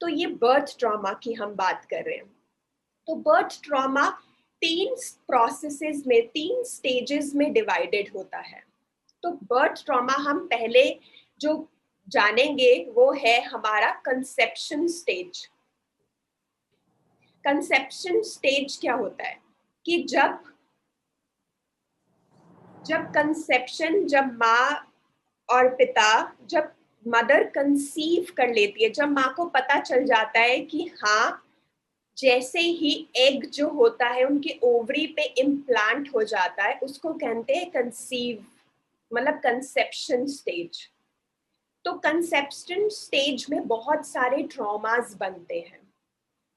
तो ये birth trauma की हम बात कर रहे हैं। तो बर्थ ट्रॉमा 3 प्रोसेसेस में, 3 स्टेजेस में डिवाइडेड होता है। तो बर्थ ट्रॉमा हम पहले जो जानेंगे वो है हमारा कंसेप्शन स्टेज। कंसेप्शन स्टेज क्या होता है कि जब माँ और पिता, जब मदर कंसीव कर लेती है, जब माँ को पता चल जाता है कि हाँ, जैसे ही एग जो होता है उनके ओवरी पे इम्प्लांट हो जाता है, उसको कहते हैं कंसीव, मतलब कंसेप्शन स्टेज। तो कंसेप्शन स्टेज में बहुत सारे ट्रॉमास बनते हैं।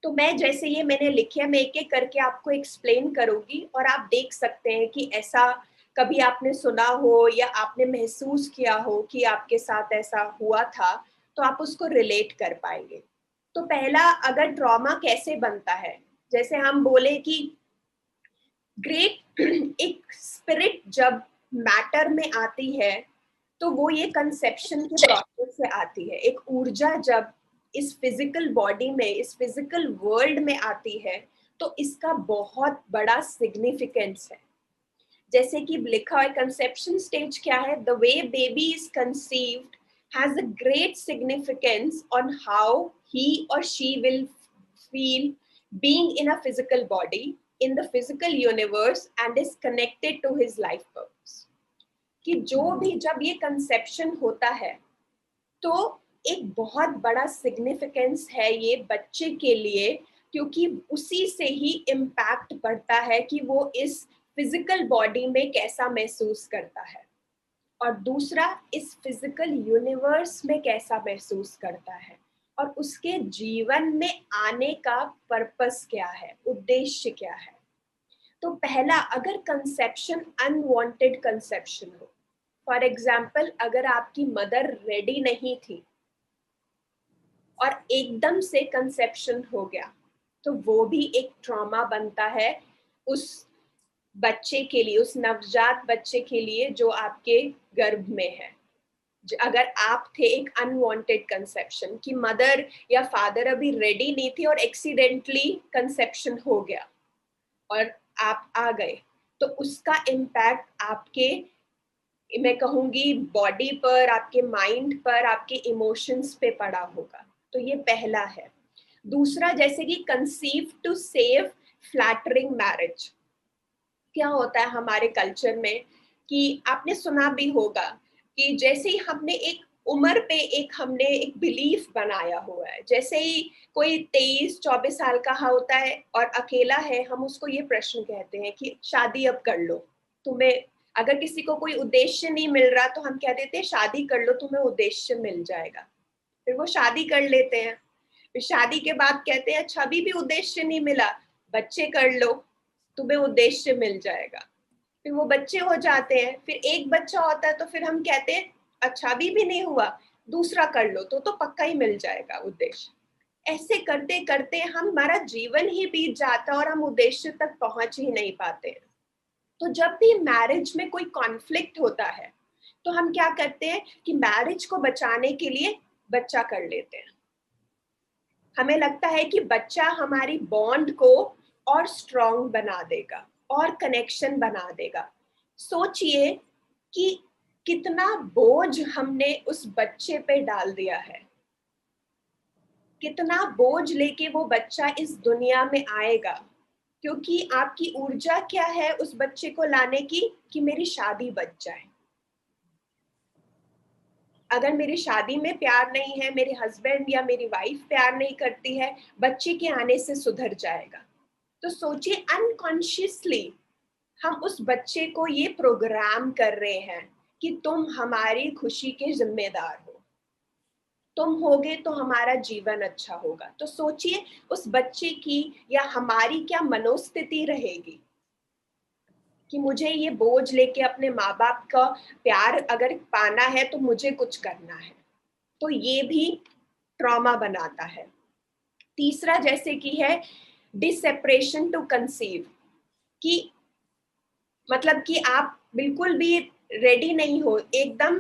तो मैं जैसे ये मैंने लिखे, मैं एक एक करके आपको एक्सप्लेन करूंगी और आप देख सकते हैं कि ऐसा कभी आपने सुना हो या आपने महसूस किया हो कि आपके साथ ऐसा हुआ था, तो आप उसको रिलेट कर पाएंगे। तो पहला, अगर ट्रॉमा कैसे बनता है, जैसे हम बोले कि ग्रेट एक स्पिरिट जब मैटर में आती है तो वो ये कंसेप्शन के प्रोसेस से आती है। एक ऊर्जा जब इस फिजिकल बॉडी में, इस फिजिकल वर्ल्ड में आती है, तो इसका बहुत बड़ा सिग्निफिकेंस है। जैसे कि लिखा है कंसेप्शन स्टेज क्या है, the way baby is conceived has a great significance on how he or she will feel being in a physical body in the physical universe and is connected to his life purpose। कि जो भी जब ये conception होता है तो एक बहुत बड़ा सिग्निफिकेंस है ये बच्चे के लिए, क्योंकि उसी से ही इम्पैक्ट पड़ता है कि वो इस फिजिकल बॉडी में कैसा महसूस करता है, और दूसरा इस फिजिकल यूनिवर्स में कैसा महसूस करता है, और उसके जीवन में आने का पर्पस क्या है, उद्देश्य क्या है। तो पहला, अगर कंसेप्शन अनवांटेड कंसेप्शन हो, फॉर एग्जाम्पल अगर आपकी मदर रेडी नहीं थी और एकदम से कंसेप्शन हो गया, तो वो भी एक ट्रॉमा बनता है उस बच्चे के लिए, उस नवजात बच्चे के लिए जो आपके गर्भ में है। अगर आप थे एक अनवांटेड कंसेप्शन कि मदर या फादर अभी रेडी नहीं थे और एक्सीडेंटली कंसेप्शन हो गया और आप आ गए, तो उसका इम्पैक्ट आपके, मैं कहूंगी बॉडी पर, आपके माइंड पर, आपके इमोशंस पे पड़ा होगा। तो ये पहला है। दूसरा, जैसे कि conceive to save flattering marriage. क्या होता है हमारे कल्चर में कि आपने सुना भी होगा कि जैसे ही हमने एक उम्र पे हमने एक बिलीफ बनाया हुआ है, जैसे ही कोई 23-24 साल का होता है और अकेला है, हम उसको ये प्रश्न कहते हैं कि शादी अब कर लो, तुम्हें अगर किसी को कोई उद्देश्य नहीं मिल रहा तो हम कह देते हैं शादी कर लो, तुम्हें उद्देश्य मिल जाएगा। फिर वो शादी कर लेते हैं। फिर शादी के बाद कहते हैं अच्छा अभी भी उद्देश्य नहीं मिला, बच्चे कर लो, तुम्हें उद्देश्य मिल जाएगा। फिर वो बच्चे हो जाते हैं, फिर एक बच्चा होता है तो फिर हम कहते हैं अच्छा अभी भी नहीं हुआ, दूसरा कर लो तो पक्का ही मिल जाएगा उद्देश्य। ऐसे करते करते हमारा जीवन ही बीत जाता है और हम उद्देश्य तक पहुंच ही नहीं पाते हैं। तो जब भी मैरिज में कोई कॉन्फ्लिक्ट होता है तो हम क्या करते हैं कि मैरिज को बचाने के लिए बच्चा कर लेते हैं। हमें लगता है कि बच्चा हमारी बॉन्ड को और स्ट्रॉन्ग बना देगा और कनेक्शन बना देगा। सोचिए कि कितना बोझ हमने उस बच्चे पे डाल दिया है, कितना बोझ लेके वो बच्चा इस दुनिया में आएगा, क्योंकि आपकी ऊर्जा क्या है उस बच्चे को लाने की कि मेरी शादी बच जाए। अगर मेरी शादी में प्यार नहीं है, मेरे हस्बैंड या मेरी वाइफ प्यार नहीं करती है, बच्चे के आने से सुधर जाएगा। तो सोचिए अनकॉन्शियसली हम उस बच्चे को ये प्रोग्राम कर रहे हैं कि तुम हमारी खुशी के जिम्मेदार हो, तुम होगे तो हमारा जीवन अच्छा होगा। तो सोचिए उस बच्चे की या हमारी क्या मनोस्थिति रहेगी कि मुझे ये बोझ लेके अपने माँ बाप का प्यार अगर पाना है तो मुझे कुछ करना है। तो ये भी ट्रॉमा बनाता है। तीसरा, जैसे कि है डिसेपरेशन टू कंसीव, कि मतलब कि आप बिल्कुल भी रेडी नहीं हो, एकदम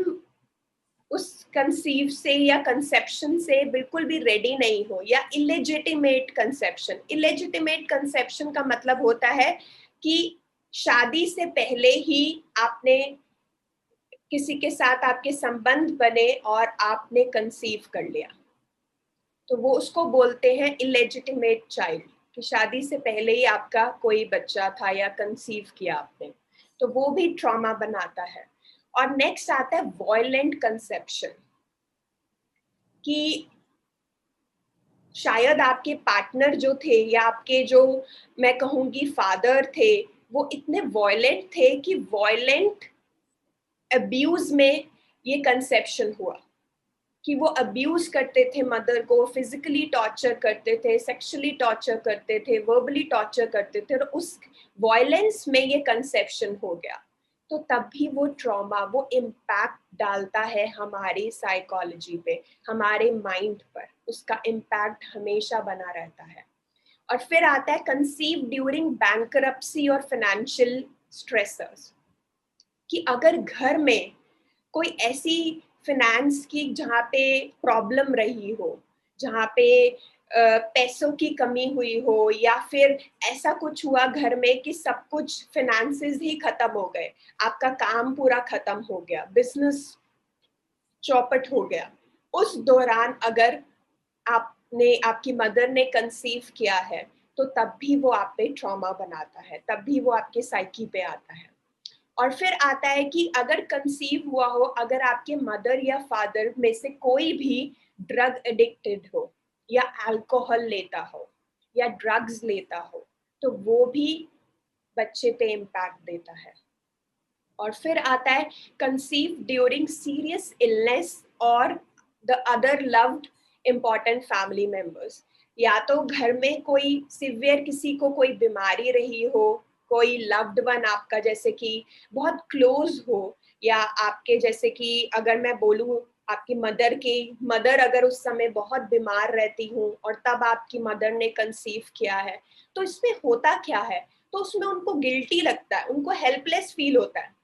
उस कंसीव से या कंसेप्शन से बिल्कुल भी रेडी नहीं हो, या इलेजिटिमेट कंसेप्शन। इलेजिटिमेट कंसेप्शन का मतलब होता है कि शादी से पहले ही आपने किसी के साथ आपके संबंध बने और आपने कंसीव कर लिया, तो वो उसको बोलते हैं इलेजिटिमेट चाइल्ड, कि शादी से पहले ही आपका कोई बच्चा था या कंसीव किया आपने, तो वो भी ट्रॉमा बनाता है। और नेक्स्ट आता है वॉयलेंट कंसेप्शन, कि शायद आपके पार्टनर जो थे या आपके जो मैं कहूंगी फादर थे, वो इतने वॉयलेंट थे कि वॉयलेंट अब्यूज में ये कंसेप्शन हुआ, कि वो अब्यूज करते थे मदर को, फिजिकली टॉर्चर करते थे, सेक्सुअली टॉर्चर करते थे, वर्बली टॉर्चर करते थे, और उस वॉयलेंस में ये कंसेप्शन हो गया। तो तब भी वो ट्रॉमा, वो इम्पैक्ट डालता है हमारी साइकोलॉजी पे, हमारे माइंड पर, उसका इम्पैक्ट हमेशा बना रहता है। और फिर आता है कंसीव ड्यूरिंग बैंकरप्सी और फाइनेंशियल स्ट्रेसर्स, कि अगर घर में कोई ऐसी फाइनेंस की जहाँ पे प्रॉब्लम रही हो, जहाँ पे पैसों की कमी हुई हो, या फिर ऐसा कुछ हुआ घर में कि सब कुछ फाइनेंसेस ही खत्म हो गए, आपका काम पूरा खत्म हो गया, बिजनेस चौपट हो गया, उस दौरान अगर आपने आपकी मदर ने कंसीव किया है, तो तब भी वो आप पे ट्रॉमा बनाता है, तब भी वो आपके साइकी पे आता है। और फिर आता है कि अगर कंसीव हुआ हो, अगर आपके मदर या फादर में से कोई भी ड्रग एडिक्टेड हो, या अल्कोहल लेता हो, या ड्रग्स लेता हो, तो वो भी बच्चे पे इम्पैक्ट देता है। और फिर आता है कंसीव ड्यूरिंग सीरियस इलनेस और the other loved important family members, या तो घर में कोई सिवियर किसी को कोई बीमारी रही हो, कोई लव्ड वन आपका जैसे कि बहुत क्लोज हो, या आपके जैसे कि अगर मैं बोलूँ आपकी मदर अगर उस समय बहुत बीमार रहती हूँ और तब आपकी मदर ने कंसीव किया है, तो इसमें होता क्या है, तो उसमें उनको गिल्टी लगता है, उनको हेल्पलेस फील होता है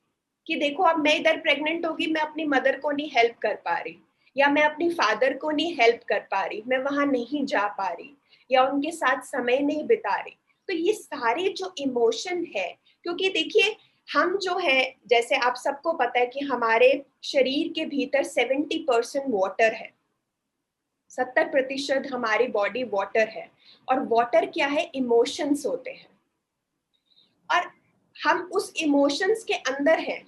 कि देखो अब मैं इधर प्रेग्नेंट होगी, मैं अपनी मदर को नहीं हेल्प कर पा रही, या मैं अपनी फादर को नहीं हेल्प कर पा रही, मैं वहां नहीं जा पा रही, या उनके साथ समय नहीं बिता रही। तो ये सारे जो इमोशन है, क्योंकि देखिए हम जो है, जैसे आप सबको पता है कि हमारे शरीर के भीतर 70% वाटर है, 70% हमारी बॉडी वाटर है। और वाटर क्या है, इमोशंस होते हैं, और हम उस इमोशंस के अंदर हैं।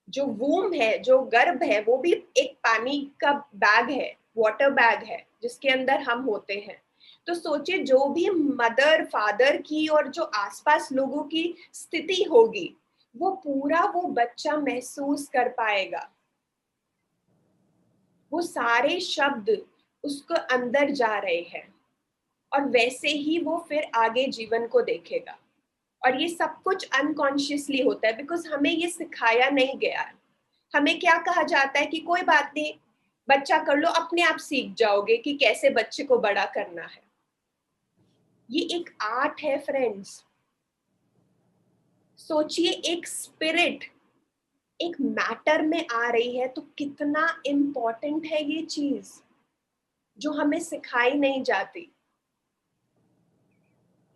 जो वूम है, जो गर्भ है, वो भी एक पानी का बैग है, वाटर बैग है, जिसके अंदर हम होते हैं। तो सोचिए जो भी मदर फादर की और जो आसपास लोगों की स्थिति होगी, वो पूरा वो बच्चा महसूस कर पाएगा, वो सारे शब्द उसको अंदर जा रहे हैं, और वैसे ही वो फिर आगे जीवन को देखेगा। और ये सब कुछ अनकॉन्शियसली होता है, बिकॉज हमें ये सिखाया नहीं गया है। हमें क्या कहा जाता है कि कोई बात नहीं, बच्चा कर लो, अपने आप सीख जाओगे कि कैसे बच्चे को बड़ा करना है। ये एक आर्ट है फ्रेंड्स। सोचिए एक स्पिरिट एक मैटर में आ रही है, तो कितना इम्पोर्टेंट है ये चीज, जो हमें सिखाई नहीं जाती।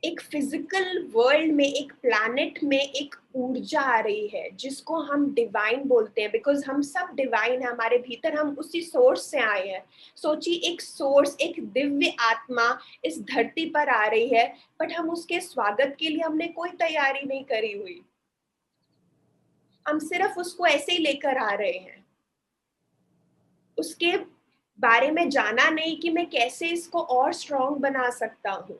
एक फिजिकल वर्ल्ड में, एक प्लैनेट में एक ऊर्जा आ रही है जिसको हम डिवाइन बोलते हैं, बिकॉज हम सब डिवाइन है हमारे भीतर, हम उसी सोर्स से आए हैं। सोचिए एक सोर्स, एक दिव्य आत्मा इस धरती पर आ रही है, बट हम उसके स्वागत के लिए हमने कोई तैयारी नहीं करी हुई, हम सिर्फ उसको ऐसे ही लेकर आ रहे हैं, उसके बारे में जाना नहीं कि मैं कैसे इसको और स्ट्रॉन्ग बना सकता हूँ।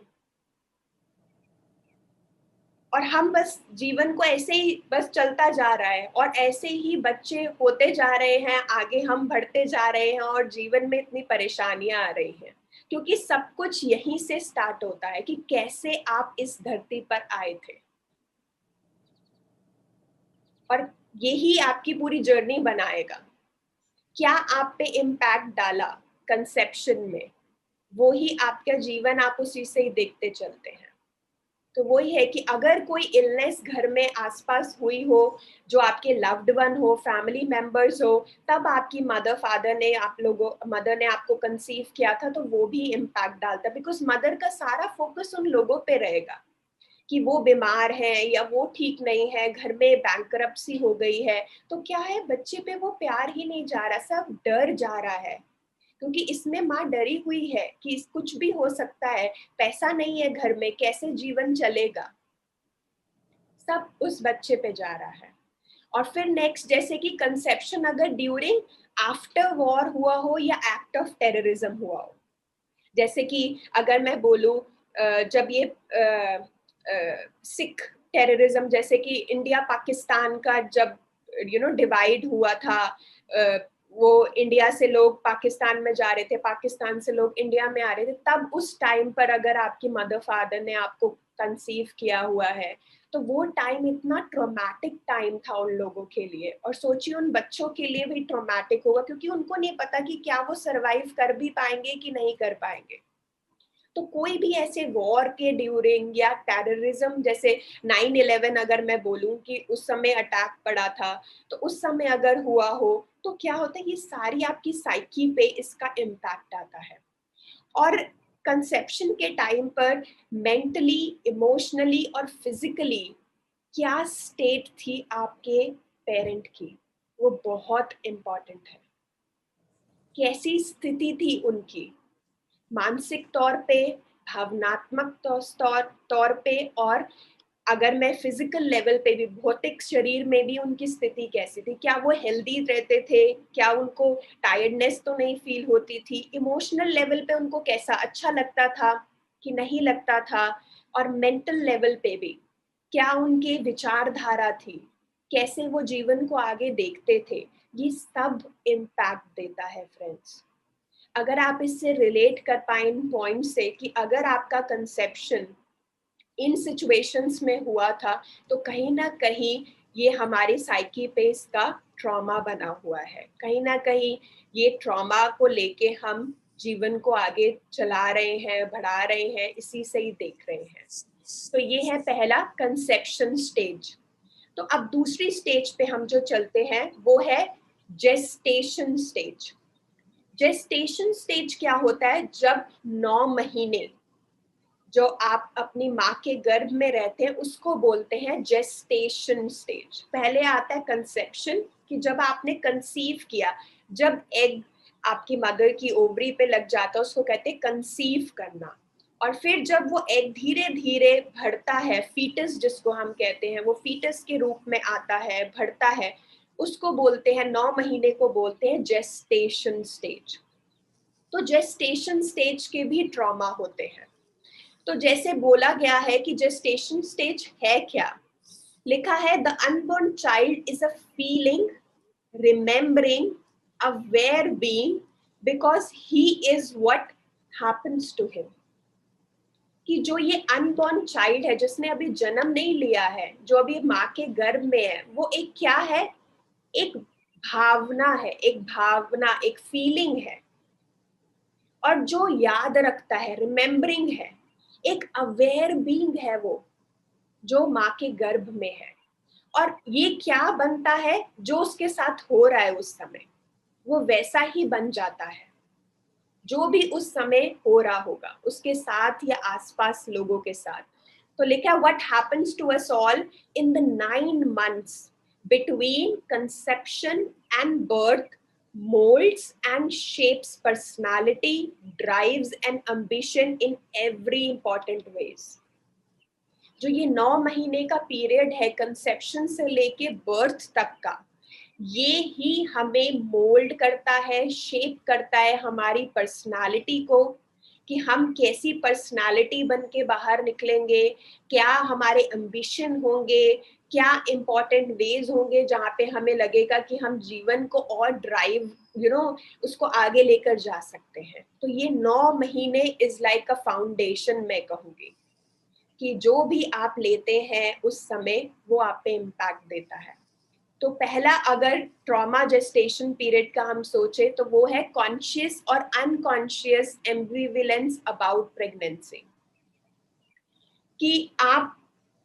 और हम बस जीवन को ऐसे ही बस चलता जा रहा है, और ऐसे ही बच्चे होते जा रहे हैं, आगे हम बढ़ते जा रहे हैं, और जीवन में इतनी परेशानियां आ रही हैं, क्योंकि सब कुछ यहीं से स्टार्ट होता है कि कैसे आप इस धरती पर आए थे। और यही आपकी पूरी जर्नी बनाएगा, क्या आप पे इम्पैक्ट डाला कंसेप्शन में, वो ही आपका जीवन, आप उसी से ही देखते चलते हैं। तो वही है कि अगर कोई इलनेस घर में आसपास हुई हो, जो आपके लव्ड वन हो, फैमिली मेंबर्स हो, तब आपकी मदर ने आपको कंसीव किया था, तो वो भी इम्पैक्ट डालता है, बिकॉज मदर का सारा फोकस उन लोगों पे रहेगा कि वो बीमार है या वो ठीक नहीं है, घर में बैंकरप्सी हो गई है, तो क्या है, बच्चे पे वो प्यार ही नहीं जा रहा, सब डर जा रहा है, क्योंकि इसमें माँ डरी हुई है कि कुछ भी हो सकता है, पैसा नहीं है घर में, कैसे जीवन चलेगा, सब उस बच्चे पे जा रहा है। और फिर नेक्स्ट, जैसे कि कंसेप्शन अगर ड्यूरिंग आफ्टर वॉर हुआ हो या एक्ट ऑफ टेररिज्म हुआ हो, जैसे कि अगर मैं बोलूं जब ये सिख टेररिज्म, जैसे कि इंडिया पाकिस्तान का जब डिवाइड हुआ था, वो इंडिया से लोग पाकिस्तान में जा रहे थे, पाकिस्तान से लोग इंडिया में आ रहे थे, तब उस टाइम पर अगर आपकी मदर फादर ने आपको कंसीव किया हुआ है, तो वो टाइम इतना ट्रॉमेटिक टाइम था उन लोगों के लिए, और सोचिए उन बच्चों के लिए भी ट्रॉमेटिक होगा, क्योंकि उनको नहीं पता कि क्या वो सरवाइव कर भी पाएंगे कि नहीं कर पाएंगे। तो कोई भी ऐसे वॉर के ड्यूरिंग या टेररिज्म, जैसे 9/11 अगर मैं बोलूं कि उस समय अटैक पड़ा था, तो उस समय अगर हुआ हो, तो क्या होता है, ये सारी आपकी साइकी पे इसका इम्पैक्ट आता है। और कंसेप्शन के टाइम पर मेंटली, इमोशनली और फिजिकली क्या स्टेट थी आपके पेरेंट की, वो बहुत इम्पोर्टेंट है। कैसी स्थिति थी उनकी, मानसिक तौर पे, भावनात्मक तौर पे, और अगर मैं फिजिकल लेवल पे भी, भौतिक शरीर में भी उनकी स्थिति कैसी थी, क्या वो हेल्दी रहते थे, क्या उनको टायर्डनेस तो नहीं फील होती थी, इमोशनल लेवल पे उनको कैसा अच्छा लगता था कि नहीं लगता था, और मेंटल लेवल पे भी क्या उनके विचारधारा थी, कैसे वो जीवन को आगे देखते थे, ये सब इम्पैक्ट देता है फ्रेंड्स। अगर आप इससे रिलेट कर पाए इन पॉइंट से कि अगर आपका कंसेप्शन इन सिचुएशंस में हुआ था, तो कहीं ना कहीं ये हमारे साइकी पे इसका ट्रॉमा बना हुआ है, कहीं ना कहीं ये ट्रॉमा को लेके हम जीवन को आगे चला रहे हैं, बढ़ा रहे हैं, इसी से ही देख रहे हैं। तो ये है पहला, कंसेप्शन स्टेज। तो अब दूसरी स्टेज पे हम जो चलते हैं वो है जेस्टेशन स्टेज। जेस्टेशन स्टेज क्या होता है, जब 9 महीने जो आप अपनी माँ के गर्भ में रहते हैं उसको बोलते हैं जेस्टेशन स्टेज। पहले आता है कंसेप्शन, कि जब आपने कंसीव किया, जब एग आपकी मदर की ओवरी पे लग जाता है, उसको कहते हैं कंसीव करना। और फिर जब वो एग धीरे धीरे बढ़ता है, फीटस जिसको हम कहते हैं, वो फीटस के रूप में आता है, बढ़ता है, उसको बोलते हैं, 9 महीने को बोलते हैं जेस्टेशन स्टेज। तो जेस्टेशन स्टेज के भी ट्रॉमा होते हैं। तो जैसे बोला गया है कि जेस्टेशन स्टेज है क्या, लिखा है, the unborn child is a feeling, remembering, aware being, because he is what happens to him. कि जो ये अनबॉर्न चाइल्ड है, जिसने अभी जन्म नहीं लिया है, जो अभी माँ के गर्भ में है, वो एक क्या है, एक भावना है, एक फीलिंग है, और जो याद रखता है, रिमेम्बरिंग है, एक अवेयर बीइंग है वो, जो माँ के गर्भ में है। और ये क्या बनता है, जो उसके साथ हो रहा है उस समय, वो वैसा ही बन जाता है, जो भी उस समय हो रहा होगा उसके साथ या आसपास लोगों के साथ। तो लिखा, what happens to us all in the 9 months between conception and birth molds and shapes personality, drives and ambition in every important ways। जो ये 9 महीने का पीरियड है, कंसेप्शन से लेके बर्थ तक का, ये ही हमें मोल्ड करता है, शेप करता है हमारी पर्सनालिटी को, कि हम कैसी पर्सनालिटी बन के बाहर निकलेंगे, क्या हमारे एम्बिशन होंगे, क्या इम्पोर्टेंट वेज होंगे जहाँ पे हमें लगेगा कि हम जीवन को और ड्राइव उसको आगे लेकर जा सकते हैं। तो ये 9 महीने इज लाइक अ फाउंडेशन, मैं कहूँगी कि जो भी आप लेते हैं उस समय वो आप पे इम्पैक्ट देता है। तो पहला, अगर ट्रॉमा जेस्टेशन पीरियड का हम सोचे, तो वो है कॉन्शियस और अनकॉन्शियस एम्बिवेलेंस अबाउट प्रेगनेंसी। कि आप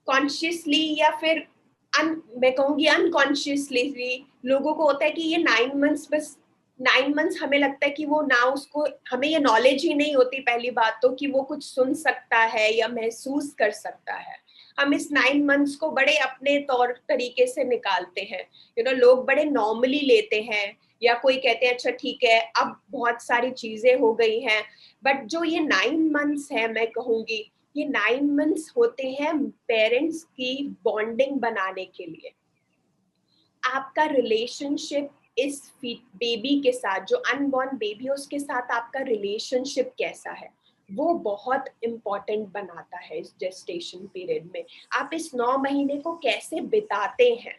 कॉन्शियसली या फिर मैं कहूँगी अनकॉन्शियसली लोगों को होता है कि ये 9 मंथ्स बस 9 मंथ्स हमें लगता है कि वो ना उसको हमें ये नॉलेज ही नहीं होती पहली बात तो कि वो कुछ सुन सकता है या महसूस कर सकता है। हम इस 9 मंथ्स को बड़े अपने तौर तरीके से निकालते हैं, लोग बड़े नॉर्मली लेते हैं या कोई कहते हैं अच्छा ठीक है अब बहुत सारी चीजें हो गई हैं, बट जो ये 9 मंथ्स है मैं कहूँगी ये 9 मंथ्स होते हैं पेरेंट्स की बॉन्डिंग बनाने के लिए। आपका रिलेशनशिप इस बेबी के साथ, जो अनबॉर्न बेबी है उसके साथ आपका रिलेशनशिप कैसा है, वो बहुत इम्पोर्टेंट बनाता है इस जेस्टेशन पीरियड में। आप इस 9 महीने को कैसे बिताते हैं?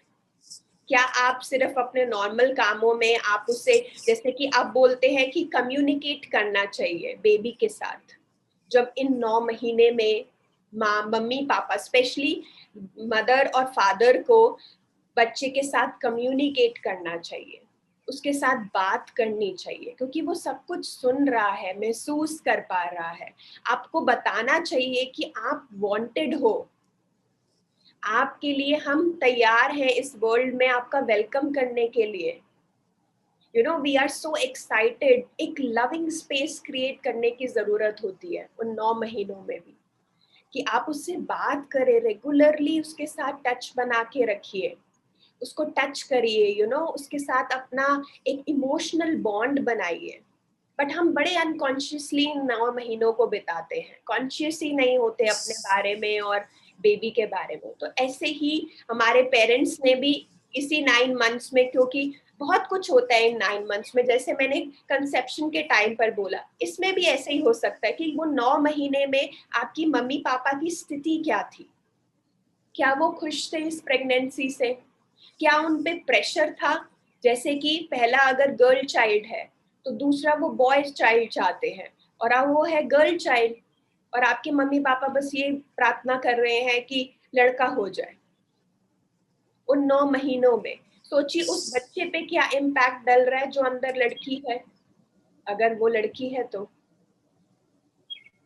क्या आप सिर्फ अपने नॉर्मल कामों में आप उससे, जैसे कि आप बोलते हैं कि कम्युनिकेट करना चाहिए बेबी के साथ, जब इन 9 महीने में माँ मम्मी पापा स्पेशली मदर और फादर को बच्चे के साथ कम्युनिकेट करना चाहिए, उसके साथ बात करनी चाहिए क्योंकि वो सब कुछ सुन रहा है, महसूस कर पा रहा है। आपको बताना चाहिए कि आप वांटेड हो, आपके लिए हम तैयार हैं इस वर्ल्ड में आपका वेलकम करने के लिए। We are so excited. एक लविंग स्पेस क्रिएट करने की जरूरत होती है उन 9 महीनों में भी, कि आप उससे बात करें रेगुलरली, उसके साथ टच बना के रखिए, उसको टच करिए, उसके साथ अपना एक इमोशनल बॉन्ड बनाइए। बट हम बड़े अनकॉन्शियसली 9 महीनों को बिताते हैं, कॉन्शियस ही नहीं होते अपने बारे में और बेबी के बारे में। तो ऐसे ही हमारे पेरेंट्स ने भी इसी 9 मंथ्स में, क्योंकि बहुत कुछ होता है इन 9 मंथ्स में, जैसे मैंने कंसेप्शन के टाइम पर बोला, इसमें भी ऐसे ही हो सकता है कि वो 9 महीने में आपकी मम्मी पापा की स्थिति क्या थी, क्या वो खुश थे इस प्रेगनेंसी से, क्या उन पे प्रेशर था, जैसे कि पहला अगर गर्ल चाइल्ड है तो दूसरा वो बॉय चाइल्ड चाहते हैं, और अब वो है गर्ल चाइल्ड और आपके मम्मी पापा बस ये प्रार्थना कर रहे हैं कि लड़का हो जाए। उन 9 महीनों में सोचिए उस बच्चे पे क्या इम्पैक्ट डल रहा है जो अंदर लड़की है, अगर वो लड़की है तो।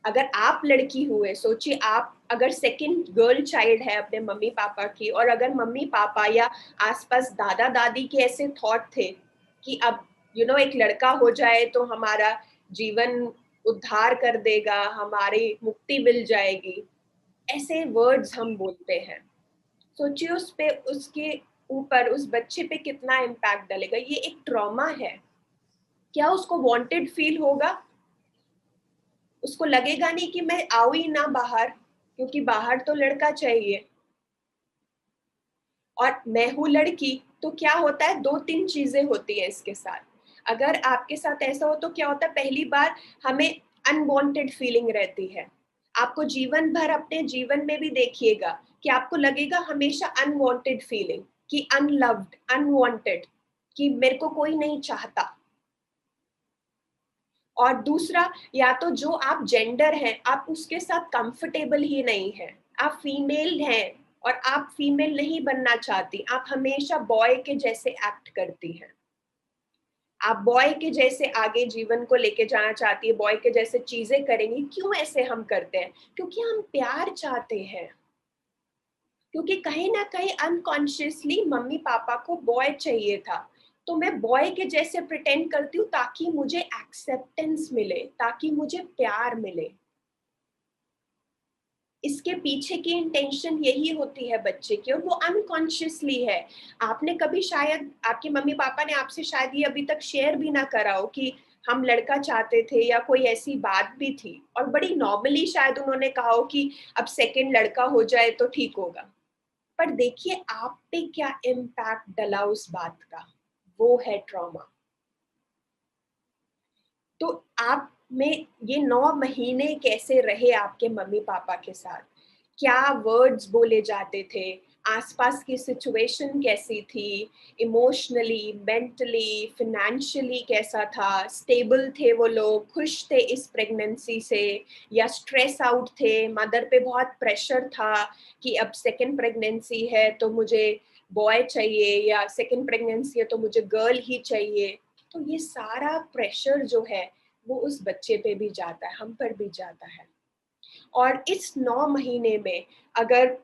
अगर आप लड़की हुए, सोचिए आप अगर सेकंड गर्ल चाइल्ड है अपने मम्मी पापा की, और अगर मम्मी पापा या आसपास दादा दादी के ऐसे थॉट थे कि अब एक लड़का हो जाए तो हमारा जीवन उद्धार कर देगा, हमारी मुक्ति मिल जाएगी, ऐसे वर्ड्स हम बोलते हैं। सोचिए उस पे, उसके ऊपर उस बच्चे पे कितना इम्पैक्ट डलेगा। ये एक ट्रॉमा है। क्या उसको वांटेड फील होगा? उसको लगेगा नहीं कि मैं आऊं ही ना बाहर, क्योंकि बाहर तो लड़का चाहिए और मैं हूं लड़की। तो क्या होता है, 2-3 चीजें होती है इसके साथ। अगर आपके साथ ऐसा हो तो क्या होता है, पहली बार हमें अनवांटेड फीलिंग रहती है। आपको जीवन भर अपने जीवन में भी देखिएगा कि आपको लगेगा हमेशा अनवांटेड फीलिंग, कि अनलव्ड, अनवांटेड, कि मेरे को कोई नहीं चाहता। और दूसरा, या तो जो आप जेंडर हैं आप उसके साथ कंफर्टेबल ही नहीं है, आप फीमेल हैं और आप फीमेल नहीं बनना चाहती, आप हमेशा बॉय के जैसे एक्ट करती हैं, आप बॉय के जैसे आगे जीवन को लेके जाना चाहती है, बॉय के जैसे चीजें करेंगी। क्यों ऐसे हम करते हैं? क्योंकि हम प्यार चाहते हैं, क्योंकि कहीं ना कहीं अनकॉन्शियसली मम्मी पापा को बॉय चाहिए था, तो मैं बॉय के जैसे प्रिटेंड करती हूँ ताकि मुझे एक्सेप्टेंस मिले, ताकि मुझे प्यार मिले। इसके पीछे की इंटेंशन यही होती है बच्चे की, और वो अनकॉन्शियसली है। आपने कभी, शायद आपके मम्मी पापा ने आपसे शायद ये अभी तक शेयर भी ना करा हो कि हम लड़का चाहते थे, या कोई ऐसी बात भी थी, और बड़ी नॉर्मली शायद उन्होंने कहा हो कि अब सेकंड लड़का हो जाए तो ठीक होगा। पर देखिए आप पे क्या इम्पैक्ट डला उस बात का, वो है ट्रॉमा। तो आप में ये 9 महीने कैसे रहे आपके मम्मी पापा के साथ? क्या वर्ड्स बोले जाते थे? आसपास की सिचुएशन कैसी थी? इमोशनली, मेंटली, फाइनेंशियली कैसा था? स्टेबल थे वो लोग? खुश थे इस प्रेगनेंसी से या स्ट्रेस आउट थे? मदर पे बहुत प्रेशर था कि अब सेकंड प्रेगनेंसी है तो मुझे बॉय चाहिए, या सेकंड प्रेगनेंसी है तो मुझे गर्ल ही चाहिए। तो ये सारा प्रेशर जो है वो उस बच्चे पे भी जाता है, हम पर भी जाता है। और इस 9 महीने में अगर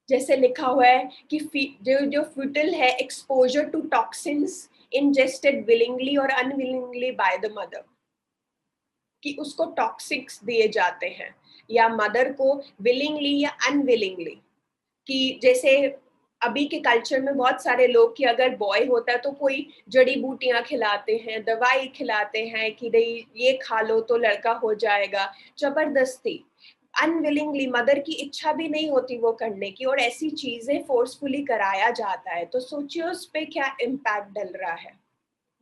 जैसे लिखा हुआ है कि जो जो फीटल है exposure to toxins ingested willingly or unwillingly by the mother, कि उसको टॉक्सिक्स दिए जाते हैं या मदर को willingly या unwillingly, कि जैसे अभी के कल्चर में बहुत सारे लोग कि अगर बॉय होता है तो कोई जड़ी बूटियां खिलाते हैं, दवाई खिलाते हैं कि नहीं ये खा लो तो लड़का हो जाएगा, जबरदस्ती, अनविलिंगली, मदर की इच्छा भी नहीं होती वो करने की, और ऐसी चीजें फोर्सफुली कराया जाता है। तो सोचिए उस पे क्या इम्पैक्ट डल रहा है।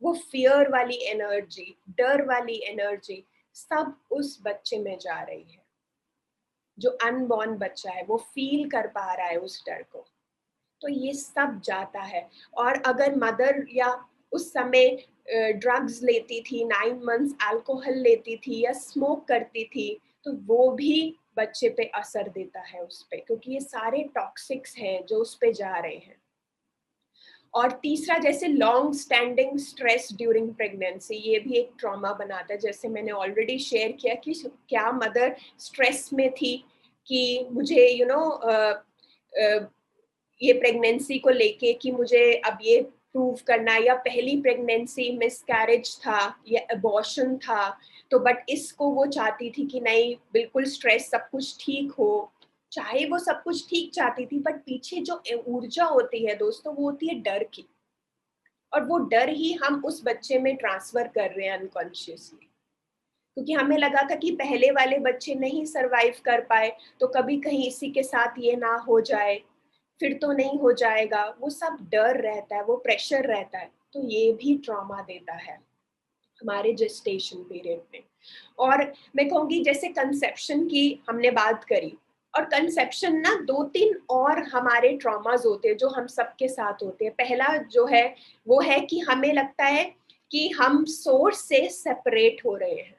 वो फियर वाली एनर्जी, डर वाली एनर्जी सब उस बच्चे में जा रही है। जो अनबॉर्न बच्चा है वो फील कर पा रहा है उस डर को, तो ये सब जाता है। और अगर मदर या उस समय ड्रग्स लेती थी, 9 मंथ्स अल्कोहल लेती थी या स्मोक करती थी, तो वो भी बच्चे पे असर देता है उस पे, क्योंकि ये सारे टॉक्सिक्स हैं जो उस पे जा रहे हैं। और तीसरा, जैसे long standing stress during pregnancy, ये भी एक ट्रॉमा बनाता है। जैसे मैंने ऑलरेडी शेयर किया कि क्या मदर स्ट्रेस में थी कि मुझे ये प्रेगनेंसी को लेके कि मुझे अब ये प्रूव करना है, या पहली प्रेगनेंसी मिसकैरेज था या अबॉर्शन था, तो बट इसको वो चाहती थी कि नहीं बिल्कुल स्ट्रेस, सब कुछ ठीक हो। चाहे वो सब कुछ ठीक चाहती थी, बट पीछे जो ऊर्जा होती है दोस्तों, वो होती है डर की, और वो डर ही हम उस बच्चे में ट्रांसफर कर रहे हैं अनकॉन्शियसली। क्योंकि हमें लगा था कि पहले वाले बच्चे नहीं सरवाइव कर पाए, तो कभी कहीं इसी के साथ ये ना हो जाए, फिर तो नहीं हो जाएगा, वो सब डर रहता है, वो प्रेशर रहता है, तो ये भी ट्रॉमा देता है हमारे जेस्टेशन पीरियड में। और मैं कहूँगी जैसे कंसेप्शन की हमने बात करी, और कंसेप्शन ना 2-3 और हमारे ट्रॉमास होते हैं जो हम सबके साथ होते हैं। पहला जो है वो है कि हमें लगता है कि हम सोर्स से सेपरेट हो रहे हैं।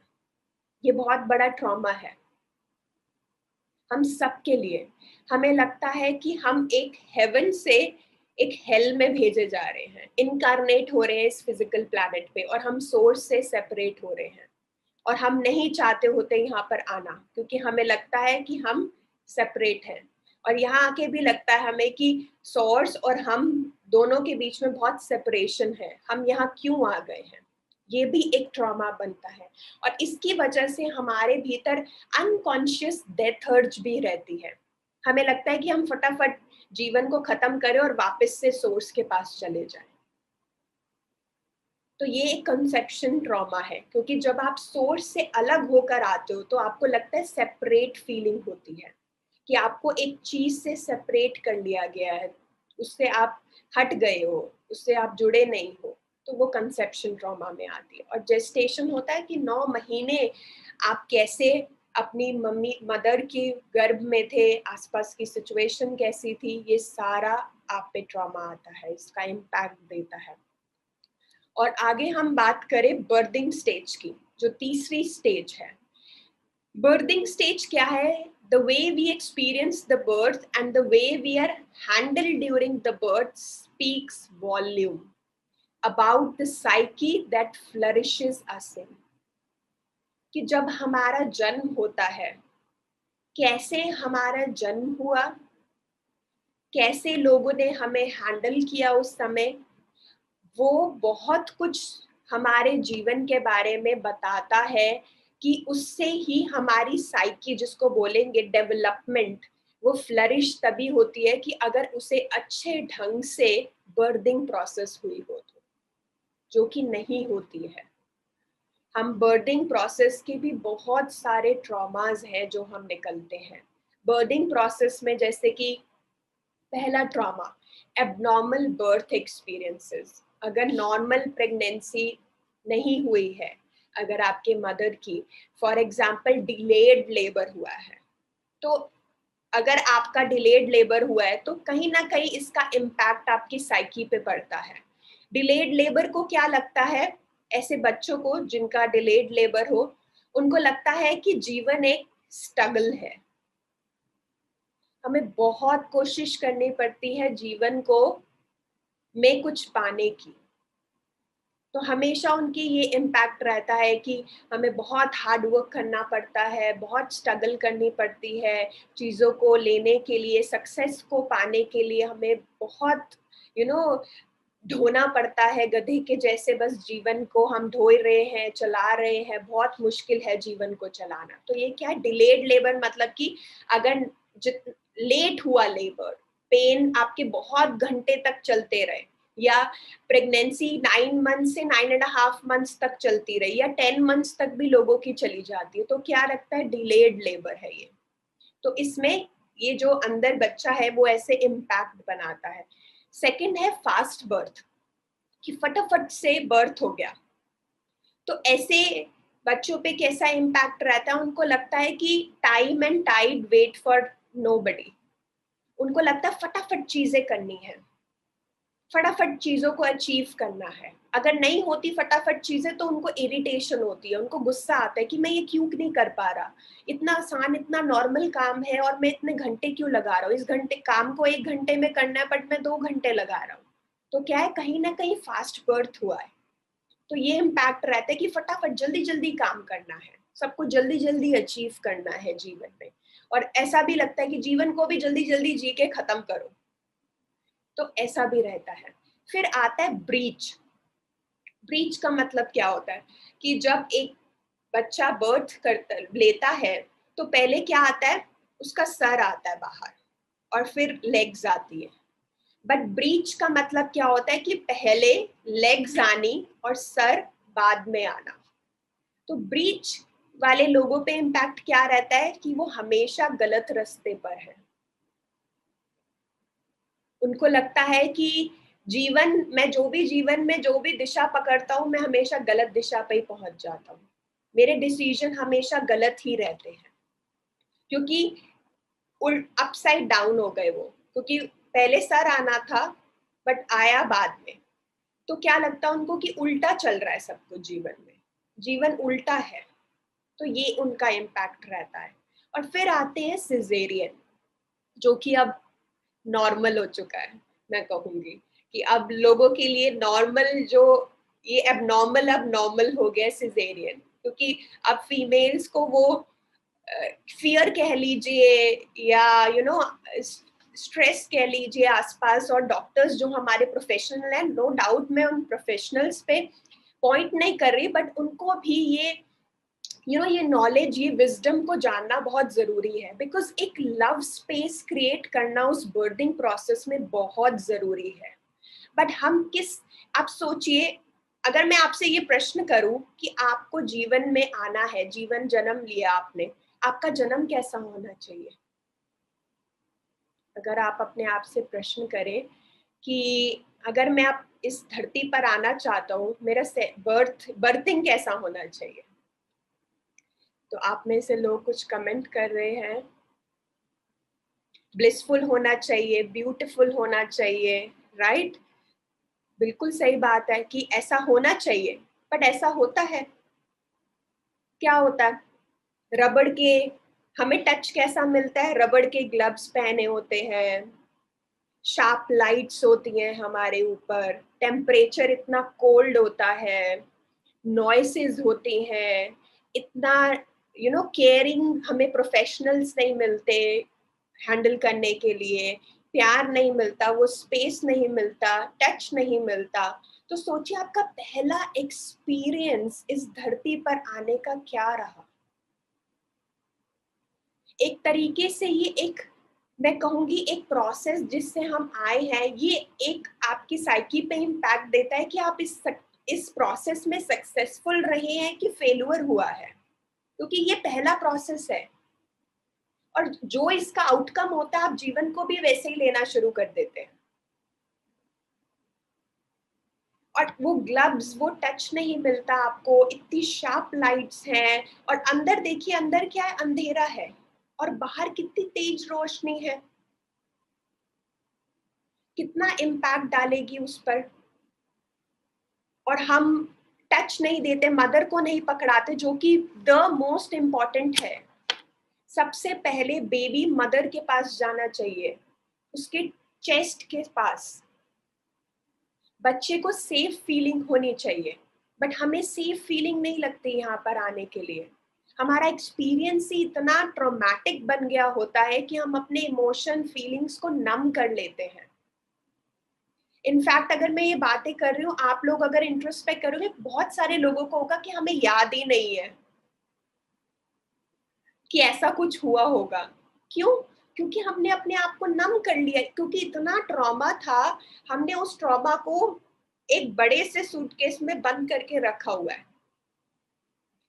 ये बहुत बड़ा ट्रॉमा है हम सबके लिए। हमें लगता है कि हम एक हेवन से एक हेल में भेजे जा रहे हैं, इनकारनेट हो रहे हैं इस फिजिकल प्लैनेट पे, और हम सोर्स से सेपरेट हो रहे हैं, और हम नहीं चाहते होते यहाँ पर आना, क्योंकि हमें लगता है कि हम सेपरेट हैं। और यहाँ आके भी लगता है हमें कि सोर्स और हम दोनों के बीच में बहुत सेपरेशन है, हम यहाँ क्यों आ गए हैं। ये भी एक ट्रॉमा बनता है, और इसकी वजह से हमारे भीतर अनकॉन्शियस डेथ अर्ज भी रहती है। हमें लगता है कि हम फटाफट जीवन को खत्म करें और वापस से सोर्स के पास चले जाएं। तो ये एक कंसेप्शन ट्रॉमा है, क्योंकि जब आप सोर्स से अलग होकर आते हो तो आपको लगता है सेपरेट फीलिंग होती है, कि आपको एक चीज से सेपरेट कर लिया गया है, उससे आप हट गए हो, उससे आप जुड़े नहीं हो, तो वो कंसेप्शन ट्रॉमा में आती है। और जेस्टेशन होता है कि 9 महीने आप कैसे अपनी मम्मी मदर के गर्भ में थे, आसपास की सिचुएशन कैसी थी, ये सारा आप पे ट्रॉमा आता है, इसका इम्पैक्ट देता है। और आगे हम बात करें बर्थिंग स्टेज की, जो तीसरी स्टेज है। बर्थिंग स्टेज क्या है? The way we experience the birth and the way we are handled during the birth speaks volume about the psyche that flourishes us in. कि जब हमारा जन्म होता है, कैसे हमारा जन्म हुआ, कैसे लोगों ने हमें हैंडल किया उस समय, वो बहुत कुछ हमारे जीवन के बारे में बताता है। कि उससे ही हमारी साइकी, जिसको बोलेंगे डेवलपमेंट, वो फ्लरिश तभी होती है कि अगर उसे अच्छे ढंग से बर्थिंग प्रोसेस हुई हो तो, जो कि नहीं होती है। हम बर्थिंग प्रोसेस के भी बहुत सारे ट्रॉमास हैं जो हम निकलते हैं बर्थिंग प्रोसेस में। जैसे कि पहला ट्रॉमा, एबनॉर्मल बर्थ एक्सपीरियंसेस। अगर नॉर्मल प्रेगनेंसी नहीं हुई है, अगर आपके मदर की फॉर एग्जांपल डिलेड लेबर हुआ है, तो अगर आपका डिलेड लेबर हुआ है तो कहीं ना कहीं इसका इम्पैक्ट आपकी साइकी पे पड़ता है। डिलेड लेबर को क्या लगता है, ऐसे बच्चों को जिनका डिलेड लेबर हो, उनको लगता है कि जीवन एक स्ट्रगल है, हमें बहुत कोशिश करनी पड़ती है जीवन को में कुछ पाने की। तो हमेशा उनकी ये इम्पैक्ट रहता है कि हमें बहुत हार्ड वर्क करना पड़ता है, बहुत स्ट्रगल करनी पड़ती है, चीज़ों को लेने के लिए, सक्सेस को पाने के लिए हमें बहुत ढोना पड़ता है गधे के जैसे, बस जीवन को हम ढो रहे हैं, चला रहे हैं, बहुत मुश्किल है जीवन को चलाना। तो ये क्या है, डिलेड लेबर, मतलब कि अगर लेट हुआ लेबर, पेन आपके बहुत घंटे तक चलते रहे, या प्रेगनेंसी 9 मंथ से 9.5 मंथ्स तक चलती रही, या 10 मंथ्स तक भी लोगों की चली जाती है, तो क्या लगता है, डिलेड लेबर है ये। तो इसमें ये जो अंदर बच्चा है वो ऐसे इम्पैक्ट बनाता है। सेकंड है फास्ट बर्थ, कि फटाफट से बर्थ हो गया। तो ऐसे बच्चों पे कैसा इम्पैक्ट रहता है, उनको लगता है कि time and tide wait for nobody. उनको लगता है फटाफट चीजें करनी है, फटाफट चीजों को अचीव करना है। अगर नहीं होती फटाफट चीजें तो उनको इरिटेशन होती है, उनको गुस्सा आता है कि मैं ये क्यों नहीं कर पा रहा, इतना आसान, इतना नॉर्मल काम है और मैं इतने घंटे क्यों लगा रहा हूँ, इस घंटे काम को 1 घंटे में करना है बट मैं 2 घंटे लगा रहा हूँ। तो क्या है, कहीं ना कहीं फास्ट बर्थ हुआ है। तो ये इम्पैक्ट रहता है कि फटाफट जल्दी जल्दी काम करना है, सबको जल्दी जल्दी अचीव करना है जीवन में, और ऐसा भी लगता है कि जीवन को भी जल्दी जल्दी जी के खत्म करो। तो ऐसा भी रहता है। फिर आता है ब्रीच। ब्रीच का मतलब क्या होता है, कि जब एक बच्चा बर्थ करता लेता है तो पहले क्या आता है, उसका सर आता है बाहर और फिर लेग्स आती है। बट ब्रीच का मतलब क्या होता है, कि पहले लेग्स आनी और सर बाद में आना। तो ब्रीच वाले लोगों पे इम्पैक्ट क्या रहता है, कि वो हमेशा गलत रास्ते पर है। उनको लगता है कि जीवन में जो भी दिशा पकड़ता हूँ, मैं हमेशा गलत दिशा पे ही पहुंच जाता हूँ। मेरे डिसीजन हमेशा गलत ही रहते हैं, क्योंकि अपसाइड डाउन हो गए वो, क्योंकि पहले सर आना था बट आया बाद में। तो क्या लगता है उनको कि उल्टा चल रहा है सब कुछ जीवन में, जीवन उल्टा है। तो ये उनका इम्पैक्ट रहता है। और फिर आते हैं सिजेरियन, जो कि अब नॉर्मल हो चुका है। मैं कहूंगी कि अब लोगों के लिए नॉर्मल, जो ये अब नॉर्मल हो गया सिजेरियन, क्योंकि अब फीमेल्स को वो फियर कह लीजिए, या स्ट्रेस कह लीजिए आसपास, और डॉक्टर्स जो हमारे प्रोफेशनल हैं, नो डाउट मैं उन प्रोफेशनल्स पे पॉइंट नहीं कर रही, बट उनको भी ये ये नॉलेज, ये विजडम को जानना बहुत जरूरी है, बिकॉज एक लव स्पेस क्रिएट करना उस बर्थिंग प्रोसेस में बहुत जरूरी है। बट हम किस, आप सोचिए, अगर मैं आपसे ये प्रश्न करूं कि आपको जीवन में आना है, जीवन जन्म लिया आपने, आपका जन्म कैसा होना चाहिए? अगर आप अपने आप से प्रश्न करें कि अगर मैं आप इस धरती पर आना चाहता हूँ, मेरा बर्थिंग कैसा होना चाहिए? तो आप में से लोग कुछ कमेंट कर रहे हैं, ब्लिसफुल होना चाहिए, ब्यूटीफुल होना चाहिए, राइट? बिल्कुल सही बात है कि ऐसा होना चाहिए, बट ऐसा होता है? क्या होता है? रबड़ के, हमें टच कैसा मिलता है, रबड़ के ग्लव्स पहने होते हैं, शार्प लाइट्स होती हैं हमारे ऊपर, टेम्परेचर इतना कोल्ड होता है, नॉइसेस होती हैं, इतना केयरिंग हमें प्रोफेशनल्स नहीं मिलते हैंडल करने के लिए, प्यार नहीं मिलता, वो स्पेस नहीं मिलता, टच नहीं मिलता। तो सोचिए आपका पहला एक्सपीरियंस इस धरती पर आने का क्या रहा। एक तरीके से ये एक, मैं कहूंगी एक प्रोसेस जिससे हम आए हैं, ये एक आपकी साइकी पे इम्पैक्ट देता है कि आप इस प्रोसेस में सक्सेसफुल रहे हैं कि फेल्यूर हुआ है, क्योंकि ये पहला प्रोसेस है। और जो इसका आउटकम होता है, आप जीवन को भी वैसे ही लेना शुरू कर देते हैं। और वो ग्लव्स, वो टच नहीं मिलता आपको, इतनी शार्प लाइट्स हैं, और अंदर देखिए, अंदर क्या है, अंधेरा है, और बाहर कितनी तेज रोशनी है, कितना इम्पैक्ट डालेगी उस पर। और हम टच नहीं देते, मदर को नहीं पकड़ाते, जो कि द मोस्ट इम्पॉर्टेंट है। सबसे पहले बेबी मदर के पास जाना चाहिए, उसके चेस्ट के पास। बच्चे को सेफ फीलिंग होनी चाहिए, बट हमें सेफ फीलिंग नहीं लगती यहाँ पर आने के लिए। हमारा एक्सपीरियंस ही इतना ट्रॉमेटिक बन गया होता है कि हम अपने इमोशन फीलिंग्स को नम कर लेते हैं। इनफैक्ट अगर मैं ये बातें कर रही हूँ, आप लोग अगर इंट्रोस्पेक्ट करोगे, बहुत सारे लोगों को होगा कि हमें याद ही नहीं है कि ऐसा कुछ हुआ होगा। क्यों? क्योंकि हमने अपने आप को नम कर लिया, क्योंकि इतना ट्रॉमा था, हमने उस ट्रॉमा को एक बड़े से सूटकेस में बंद करके रखा हुआ है।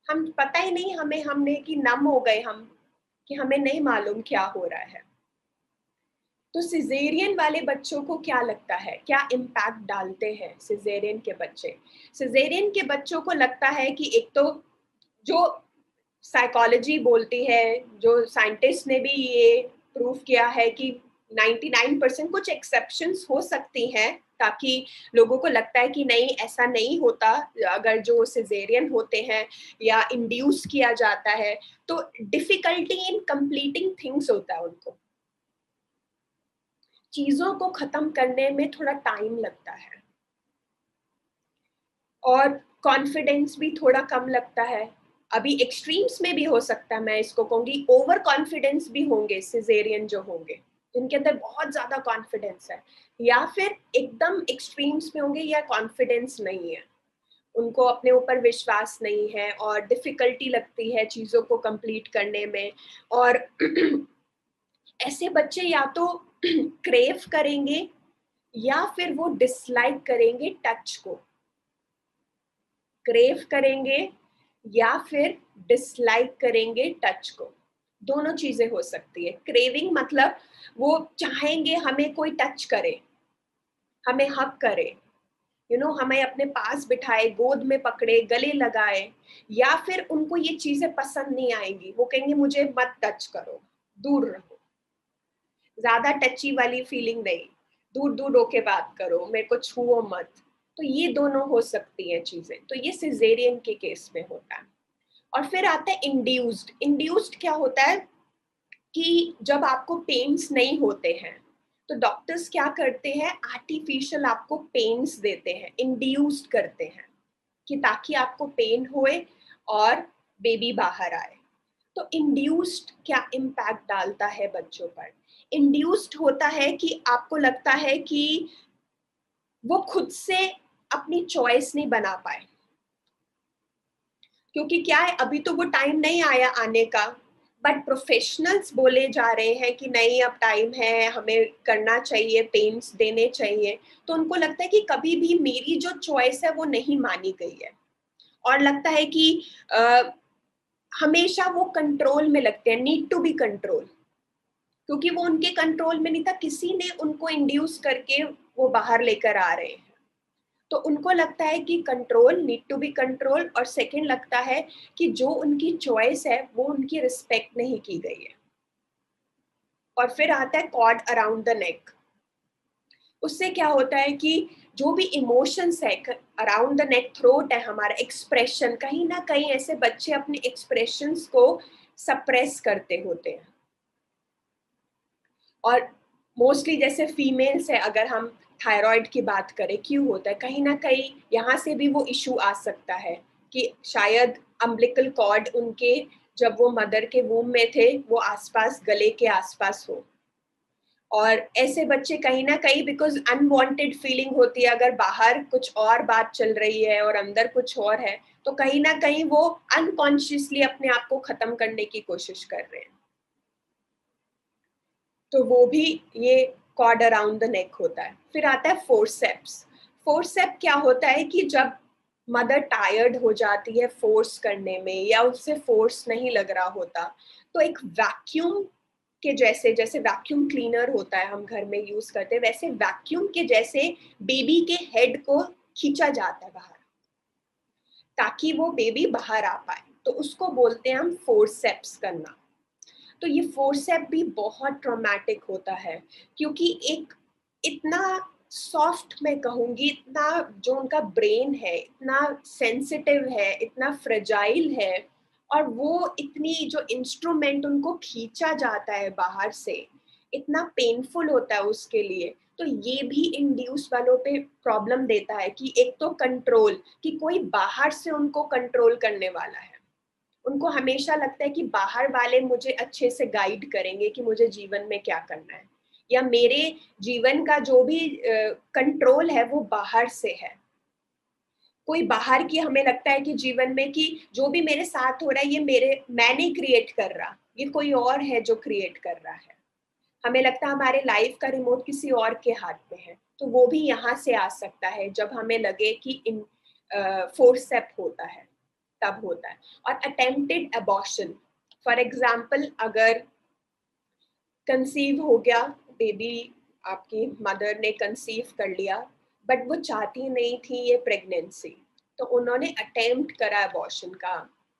हम पता ही नहीं हमें हमने कि नम हो गए हम, कि हमें नहीं मालूम क्या हो रहा है। तो सिजेरियन वाले बच्चों को क्या लगता है, क्या इम्पैक्ट डालते हैं सिजेरियन के बच्चे? सिजेरियन के बच्चों को लगता है कि एक तो जो साइकोलॉजी बोलती है, जो साइंटिस्ट ने भी ये प्रूव किया है कि 99% कुछ एक्सेप्शंस हो सकती हैं, ताकि लोगों को लगता है कि नहीं ऐसा नहीं होता अगर जो सिजेरियन होते हैं या इंड्यूस किया जाता है, तो डिफिकल्टी इन कंप्लीटिंग थिंग्स होता है उनको, चीजों को खत्म करने में थोड़ा टाइम लगता है और कॉन्फिडेंस भी थोड़ा कम लगता है। अभी एक्सट्रीम्स में भी हो सकता है, मैं इसको कहूंगी ओवर कॉन्फिडेंस भी होंगे सिजेरियन जो होंगे, जिनके अंदर बहुत ज्यादा कॉन्फिडेंस है, या फिर एकदम एक्सट्रीम्स में होंगे या कॉन्फिडेंस नहीं है, उनको अपने ऊपर विश्वास नहीं है और डिफिकल्टी लगती है चीजों को कंप्लीट करने में। और ऐसे बच्चे या तो क्रेव करेंगे या फिर वो डिसलाइक करेंगे टच को, क्रेव करेंगे या फिर डिसलाइक करेंगे टच को। दोनों चीजें हो सकती है। क्रेविंग मतलब वो चाहेंगे हमें कोई टच करे, हमें हक करे, हमें अपने पास बिठाए, गोद में पकड़े, गले लगाए, या फिर उनको ये चीजें पसंद नहीं आएंगी, वो कहेंगे मुझे मत टच करो, दूर रहो, ज्यादा टची वाली फीलिंग नहीं, दूर दूर होके बात करो, मेरे को छुओ मत। तो ये दोनों हो सकती हैं चीजें, तो ये सिजेरियन के केस में होता है। और फिर आता है इंड्यूस्ड। इंड्यूस्ड क्या होता है कि जब आपको पेन्स नहीं होते हैं, तो डॉक्टर्स क्या करते हैं, आर्टिफिशियल आपको पेन्स देते हैं, इंड्यूस्ड करते हैं, कि ताकि आपको पेन होए और बेबी बाहर आए। तो इंड्यूस्ड क्या इम्पैक्ट डालता है बच्चों पर? इंड्यूस्ड होता है कि आपको लगता है कि वो खुद से अपनी चॉइस नहीं बना पाए, क्योंकि क्या है, अभी तो वो टाइम नहीं आया आने का, बट प्रोफेशनल्स बोले जा रहे हैं कि नहीं अब टाइम है, हमें करना चाहिए, पेन्स देने चाहिए। तो उनको लगता है कि कभी भी मेरी जो चॉइस है वो नहीं मानी गई है, और लगता है कि हमेशा वो कंट्रोल में लगते हैं, नीड टू बी कंट्रोल, क्योंकि वो उनके कंट्रोल में नहीं था, किसी ने उनको इंड्यूस करके वो बाहर लेकर आ रहे हैं। तो उनको लगता है कि control, need to be control, और सेकंड लगता है कि जो उनकी चॉइस है वो उनकी रिस्पेक्ट नहीं की गई है। और फिर आता है कॉर्ड अराउंड द नेक। उससे क्या होता है कि जो भी इमोशंस है अराउंड द नेक, थ्रोट है हमारा, एक्सप्रेशन, कहीं ना कहीं ऐसे बच्चे अपने एक्सप्रेशंस को सप्रेस करते होते हैं। और मोस्टली जैसे फीमेल्स है, अगर हम थायराइड की बात करें, क्यों होता है, कहीं ना कहीं यहाँ से भी वो इशू आ सकता है कि शायद अम्बिलिकल कॉर्ड उनके, जब वो मदर के वूम में थे, वो आसपास, गले के आसपास हो। और ऐसे बच्चे कहीं ना कहीं, बिकॉज अनवांटेड फीलिंग होती है, अगर बाहर कुछ और बात चल रही है और अंदर कुछ और है, तो कहीं ना कहीं वो अनकॉन्शियसली अपने आप को खत्म करने की कोशिश कर रहे हैं। तो वो भी ये कॉर्ड अराउंड द नेक होता है। फिर आता है फोर्सेप्स। फोर्सेप क्या होता है कि जब मदर टायर्ड हो जाती है फोर्स करने में, या उससे फोर्स नहीं लग रहा होता, तो एक वैक्यूम के जैसे, जैसे वैक्यूम क्लीनर होता है हम घर में यूज करते हैं, वैसे वैक्यूम के जैसे बेबी के हेड को खींचा जाता है बाहर, ताकि वो बेबी बाहर आ पाए। तो उसको बोलते हैं हम फोर्सेप्स करना। तो ये फोर्सेप भी बहुत ट्रॉमेटिक होता है, क्योंकि एक इतना सॉफ्ट, मैं कहूँगी, इतना जो उनका ब्रेन है इतना सेंसिटिव है, इतना फ्रेजाइल है, और वो इतनी जो इंस्ट्रूमेंट उनको खींचा जाता है बाहर से, इतना पेनफुल होता है उसके लिए। तो ये भी इंड्यूस वालों पे प्रॉब्लम देता है कि एक तो कंट्रोल, कि कोई बाहर से उनको कंट्रोल करने वाला है। उनको हमेशा लगता है कि बाहर वाले मुझे अच्छे से गाइड करेंगे कि मुझे जीवन में क्या करना है, या मेरे जीवन का जो भी कंट्रोल है वो बाहर से है। कोई बाहर की, हमें लगता है कि जीवन में कि जो भी मेरे साथ हो रहा है ये मैं नहीं क्रिएट कर रहा, ये कोई और है जो क्रिएट कर रहा है। हमें लगता है हमारे लाइफ का रिमोट किसी और के हाथ में है, तो वो भी यहाँ से आ सकता है जब हमें लगे कि इन फोर्सेप होता है, तब होता है। और अटेम्प्टेड अबॉर्शन, फॉर एग्जाम्पल, अगर कंसीव हो गया बेबी, आपकी मदर ने कंसीव कर लिया, बट वो चाहती नहीं थी ये प्रेगनेंसी, तो उन्होंने अटेम्प्ट करा अबॉर्शन का,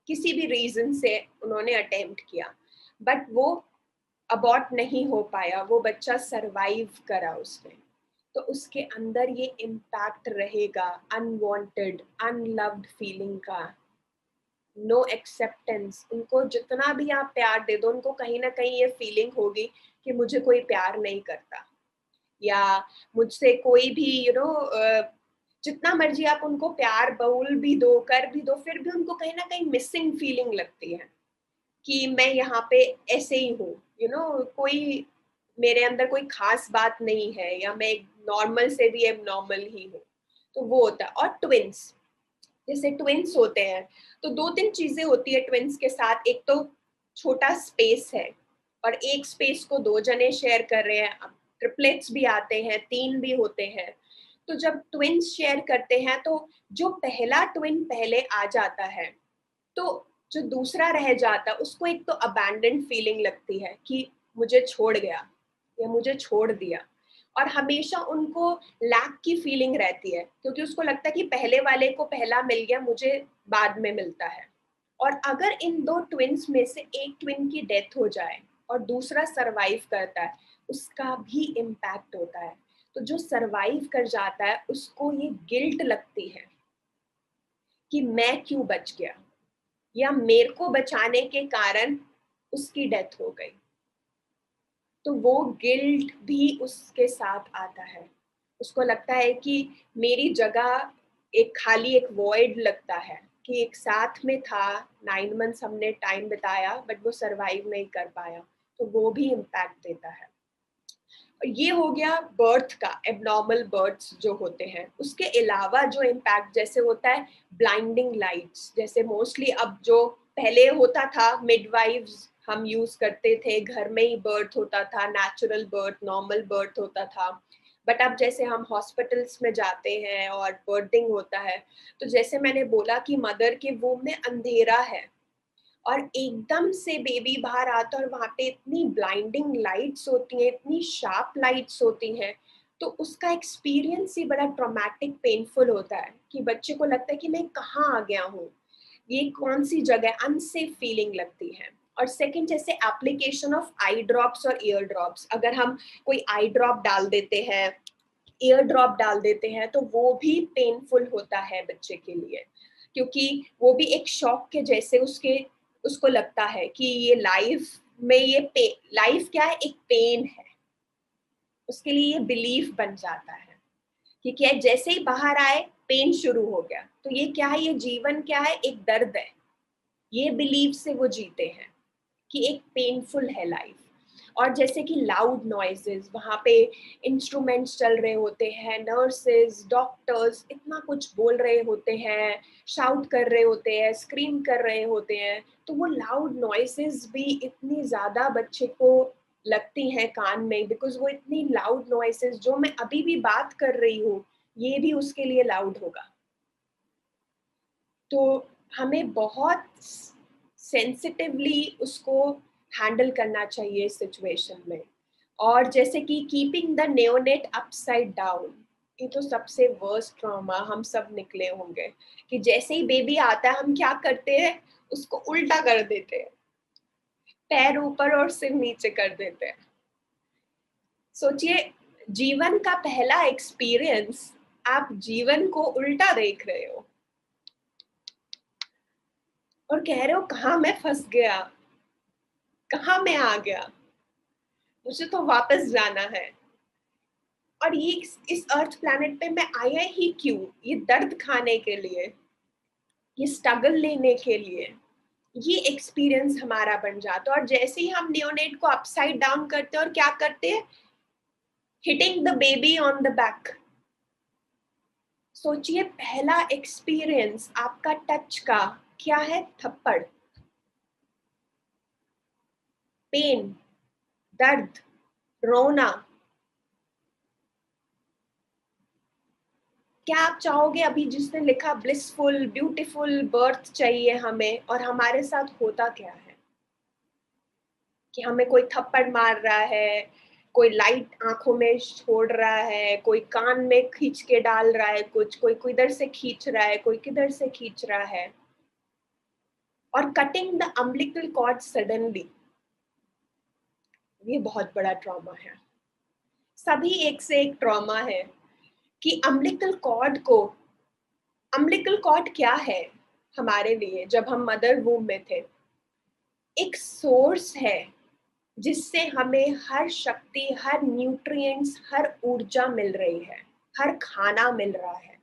किसी भी रीजन से उन्होंने अटेम्प्ट किया, बट वो अबॉर्ट नहीं हो पाया, वो बच्चा सरवाइव करा उसने, तो उसके अंदर ये इम्पैक्ट रहेगा अनवांटेड, अनलव्ड फीलिंग का, नो एक्सेप्टेंस। उनको जितना भी आप प्यार दे दो, उनको कहीं ना कहीं ये फीलिंग होगी कि मुझे कोई प्यार नहीं करता, या मुझसे कोई भी जितना मर्जी आप उनको प्यार बहुल भी दो, कर भी दो, फिर भी उनको कहीं ना कहीं मिसिंग फीलिंग लगती है कि मैं यहाँ पे ऐसे ही हूँ, कोई मेरे अंदर कोई खास बात नहीं है, या मैं नॉर्मल से भी एबनॉर्मल ही हूँ। तो वो होता है। और ट्विंस, जैसे ट्विंस होते हैं, तो दो तीन चीजें होती है ट्विंस के साथ। एक तो छोटा स्पेस है, और एक स्पेस को दो जने शेयर कर रहे हैं। अब ट्रिपलेट्स भी आते हैं, तीन भी होते हैं। तो जब ट्विंस शेयर करते हैं, तो जो पहला ट्विन पहले आ जाता है, तो जो दूसरा रह जाता है उसको एक तो अबैंडन फीलिंग लगती है कि मुझे छोड़ गया या मुझे छोड़ दिया, और हमेशा उनको लैक की फीलिंग रहती है, क्योंकि उसको लगता है कि पहले वाले को पहला मिल गया, मुझे बाद में मिलता है। और अगर इन दो ट्विन्स में से एक ट्विन की डेथ हो जाए और दूसरा सरवाइव करता है, उसका भी इम्पैक्ट होता है। तो जो सरवाइव कर जाता है उसको ये गिल्ट लगती है कि मैं क्यों बच गया, या मेरे को बचाने के कारण उसकी डेथ हो गई। तो वो गिल्ट भी उसके साथ आता है। उसको लगता है कि मेरी जगह, एक खाली एक वॉइड लगता है कि एक साथ में था, 9 मंथ्स हमने टाइम बिताया, बट वो सरवाइव नहीं कर पाया। तो वो भी इम्पैक्ट देता है। ये हो गया बर्थ का, एबनॉर्मल बर्थ्स जो होते हैं। उसके अलावा जो इम्पैक्ट जैसे होता है ब्लाइंडिंग लाइट्स, जैसे मोस्टली अब जो पहले होता था, मिडवाइव्स हम यूज करते थे, घर में ही बर्थ होता था, नेचुरल बर्थ, नॉर्मल बर्थ होता था। बट अब जैसे हम हॉस्पिटल्स में जाते हैं और बर्थिंग होता है, तो जैसे मैंने बोला कि मदर के वूम में अंधेरा है, और एकदम से बेबी बाहर आता है, और वहां पे इतनी ब्लाइंडिंग लाइट्स होती हैं, इतनी शार्प लाइट्स होती हैं, तो उसका एक्सपीरियंस ही बड़ा ट्रॉमेटिक, पेनफुल होता है कि बच्चे को लगता है कि मैं कहाँ आ गया हूँ, ये कौन सी जगह, अनसेफ फीलिंग लगती है। और सेकंड, जैसे एप्लीकेशन ऑफ आई ड्रॉप्स और ईयर ड्रॉप्स, अगर हम कोई आई ड्रॉप डाल देते हैं, ईयर ड्रॉप डाल देते हैं, तो वो भी पेनफुल होता है बच्चे के लिए, क्योंकि वो भी एक शॉक के जैसे उसको लगता है कि ये लाइफ में लाइफ क्या है, एक पेन है। उसके लिए ये बिलीफ बन जाता है कि क्या है, जैसे ही बाहर आए पेन शुरू हो गया, तो ये क्या है, ये जीवन क्या है, एक दर्द है। ये बिलीफ से वो जीते हैं कि एक पेनफुल है लाइफ। और जैसे कि लाउड नॉइजेस, वहाँ पे इंस्ट्रूमेंट्स चल रहे होते हैं, नर्सेस, डॉक्टर्स इतना कुछ बोल रहे होते हैं, शाउट कर रहे होते हैं, स्क्रीम कर रहे होते हैं, तो वो लाउड नॉइजेस भी इतनी ज़्यादा बच्चे को लगती हैं कान में, बिकॉज वो इतनी लाउड नॉइजेस, जो मैं अभी भी बात कर रही हूँ ये भी उसके लिए लाउड होगा। तो हमें बहुत सेंसिटिवली उसको हैंडल करना चाहिए इस सिचुएशन में। और जैसे कि कीपिंग द नेओनेट अपसाइड डाउन, ये तो सबसे वर्स्ट ट्रॉमा हम सब निकले होंगे, कि जैसे ही बेबी आता है हम क्या करते हैं, उसको उल्टा कर देते हैं, पैर ऊपर और सिर नीचे कर देते हैं। सोचिए, जीवन का पहला एक्सपीरियंस, आप जीवन को उल्टा देख रहे हो और कह रहे हो कहाँ मैं फंस गया, कहाँ मैं आ गया, मुझे तो वापस जाना है। और ये इस अर्थ प्लैनेट पे मैं आया ही क्यों? ये दर्द खाने के लिए, ये स्ट्रगल लेने के लिए, ये एक्सपीरियंस हमारा बन जाता है। और जैसे ही हम नियोनेट को अपसाइड डाउन करते हैं और क्या करते हैं, hitting the baby on the back. सोचिए पहला एक्सपीरियंस आपका टच का क्या है? थप्पड़, पेन, दर्द, रोना। क्या आप चाहोगे अभी जिसने लिखा ब्लिसफुल ब्यूटीफुल बर्थ चाहिए हमें, और हमारे साथ होता क्या है कि हमें कोई थप्पड़ मार रहा है, कोई लाइट आंखों में छोड़ रहा है, कोई कान में खींच के डाल रहा है, कुछ कोई किधर से खींच रहा है, कोई किधर से खींच रहा है। और cutting the umbilical cord suddenly, ये बहुत बड़ा ट्रॉमा है। सभी एक से एक ट्रॉमा है कि अम्बिलिकल कॉर्ड को, अम्बिलिकल कॉर्ड क्या है हमारे लिए जब हम मदर वूम में थे? एक सोर्स है जिससे हमें हर शक्ति, हर न्यूट्रिएंट्स, हर ऊर्जा मिल रही है, हर खाना मिल रहा है।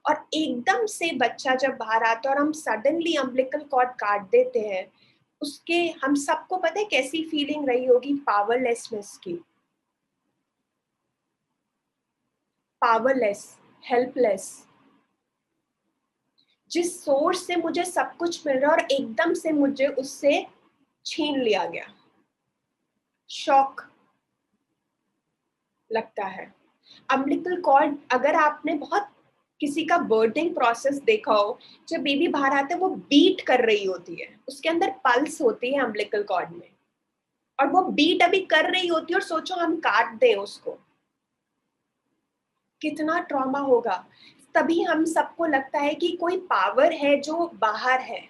और एकदम से बच्चा जब बाहर आता है और हम सडनली अम्बिलिकल कॉर्ड काट देते हैं, उसके हम सबको पता है कैसी फीलिंग रही होगी? पावरलेसनेस की, पावरलेस, हेल्पलेस। जिस सोर्स से मुझे सब कुछ मिल रहा है और एकदम से मुझे उससे छीन लिया गया, शॉक लगता है। अम्बिलिकल कॉर्ड, अगर आपने बहुत किसी का बर्थिंग प्रोसेस देखा हो, जब बेबी बाहर आता है वो बीट कर रही होती है, उसके अंदर पल्स होती है अम्बिलिकल कॉर्ड में, और वो बीट अभी कर रही होती है, और सोचो हम काट दें उसको, कितना ट्रॉमा होगा। तभी हम सबको लगता है कि कोई पावर है जो बाहर है।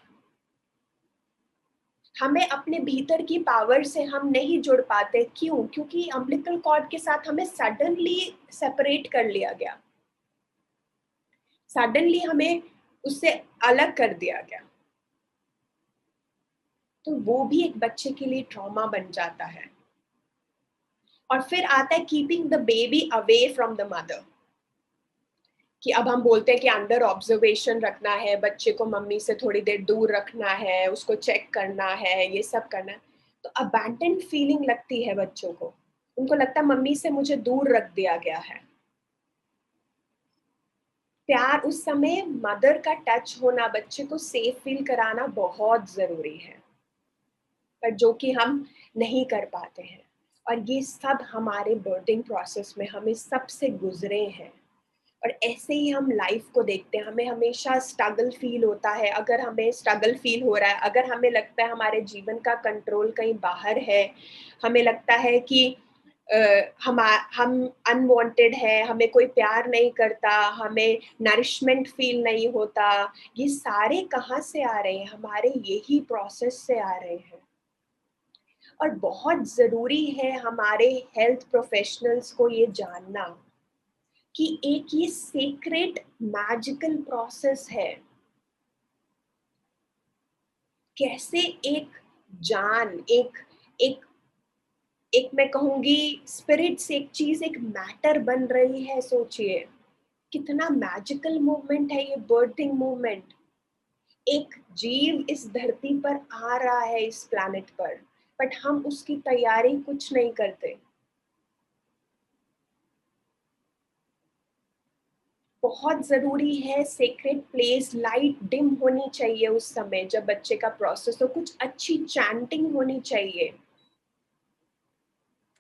हमें अपने भीतर की पावर से हम नहीं जुड़ पाते, क्यों? क्योंकि अम्बिलिकल कॉर्ड के साथ हमें सडनली सेपरेट कर लिया गया, सडनली हमें उससे अलग कर दिया गया। तो वो भी एक बच्चे के लिए ट्रॉमा बन जाता है। और फिर आता है keeping the baby away from the mother, कि अब हम बोलते हैं कि अंडर ऑब्जर्वेशन रखना है बच्चे को, मम्मी से थोड़ी देर दूर रखना है, उसको चेक करना है, ये सब करना है। तो अबैंडन फीलिंग लगती है बच्चों को, उनको लगता है मम्मी से मुझे दूर रख दिया गया है। प्यार, उस समय मदर का टच होना, बच्चे को सेफ फील कराना बहुत जरूरी है, पर जो कि हम नहीं कर पाते हैं। और ये सब हमारे बर्थिंग प्रोसेस में हमें सबसे गुजरे हैं। और ऐसे ही हम लाइफ को देखते हैं, हमें हमेशा स्ट्रगल फील होता है। अगर हमें स्ट्रगल फील हो रहा है, अगर हमें लगता है हमारे जीवन का कंट्रोल कहीं बाहर है, हमें लगता है कि हम अनवांटेड है, हमें कोई प्यार नहीं करता, हमें नरिशमेंट फील नहीं होता, ये सारे कहाँ से आ रहे हैं? हमारे यही प्रोसेस से आ रहे हैं। और बहुत ज़रूरी है हमारे हेल्थ प्रोफेशनल्स को ये जानना कि एक ये सीक्रेट मैजिकल प्रोसेस है, कैसे एक जान, एक एक एक मैं कहूँगी स्पिरिट से एक चीज़, एक मैटर बन रही है। सोचिए कितना मैजिकल मूवमेंट है ये बर्थिंग मूवमेंट। एक जीव इस धरती पर आ रहा है, इस प्लैनेट पर, बट हम उसकी तैयारी कुछ नहीं करते। बहुत ज़रूरी है सेक्रेड प्लेस, लाइट डिम होनी चाहिए उस समय जब बच्चे का प्रोसेस हो, कुछ अच्छी चैंटिंग होनी चाहिए,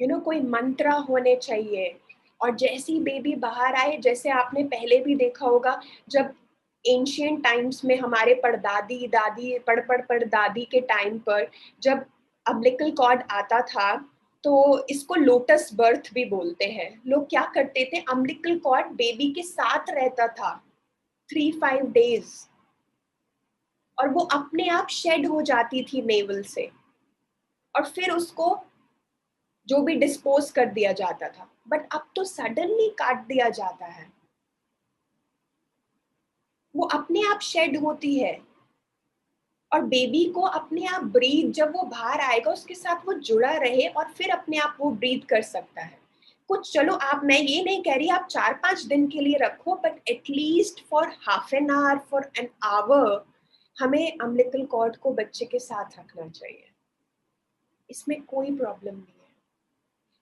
कोई मंत्र होने चाहिए। और जैसी बेबी बाहर आए, जैसे आपने पहले भी देखा होगा, जब एंशियंट टाइम्स में हमारे परदादी दादी पड़दादी के टाइम पर जब अम्बिलिकल कॉर्ड आता था, तो इसको लोटस बर्थ भी बोलते हैं। लोग क्या करते थे, अम्बिलिकल कॉर्ड बेबी के साथ रहता था 3-5 डेज, और वो अपने आप शेड हो जाती थी नेवल से, और फिर उसको जो भी डिस्पोज कर दिया जाता था। बट अब तो सडनली काट दिया जाता है, वो अपने आप शेड होती है, और बेबी को अपने आप ब्रीथ, जब वो बाहर आएगा उसके साथ वो जुड़ा रहे और फिर अपने आप वो ब्रीथ कर सकता है। कुछ चलो आप, मैं ये नहीं कह रही आप 4-5 दिन के लिए रखो, but at least for half an hour, for an hour हमें अम्बिलिकल कॉर्ड को बच्चे के साथ रखना चाहिए। इसमें कोई प्रॉब्लम नहीं है।